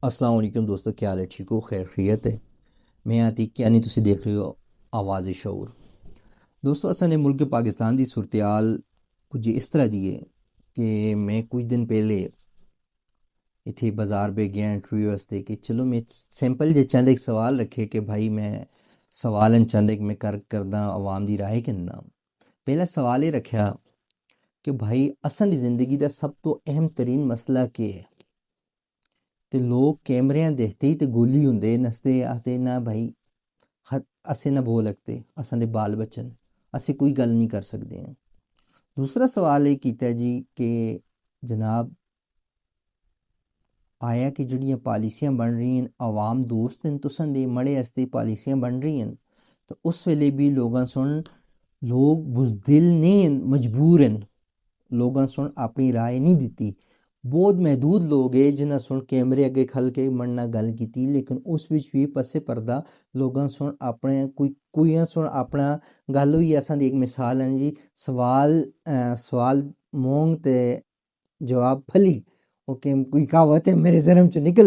अस्सलाम वालेकुम दोस्तों, क्या हाल है? ठीक हो? खैरियत है? मैं आतिक यानी तुसी देख रहे हो आवाज़ शऊर। दोस्तों, असल ने मुल्क पाकिस्तान की सूरत कुछ इस तरह दी है कि मैं कुछ दिन पहले इतने बाज़ार पे गया इंटरव्यू वास्ते कि चलो मैं सिंपल जे चंद एक सवाल रखे कि भाई मैं सवाल चंद एक मैं करदा आवाम की राय करना। पहला सवाल ये रखा कि भाई असल ज़िंदगी का सब तो अहम तरीन मसला के है। ते लोग कैमरियां देखते ही ते गोली होंदे नसदे आखदे ना भाई असें ना बोल सकते, असां दे बाल बच्चन असें कोई गल नहीं कर सकते हैं। दूसरा सवाल ये कीता जी कि जनाब आया कि जड़ियां पॉलिसियां बन रही हैं अवाम दोस्त न तुसन दे मड़े आस्ते पॉलिसियां बन रही हैं, तो उस वेले भी लोगां सुन लोग बुजदिल नहीं हैं, मजबूर हैं। लोगां सुन अपनी राय नहीं दित्ती। बहुत महदूद लोग है जिन्हें सुन कैमरे अगे खल के मन्ना गल की, लेकिन उस विच भी पस्से पर्दा लोगां सुन अपने कोई सुन अपना गल हुई। असां दी एक मिसाल है जी, सवाल मोंग ते जवाब फली। ओके, कोई कहावत है मेरे जन्म च निकल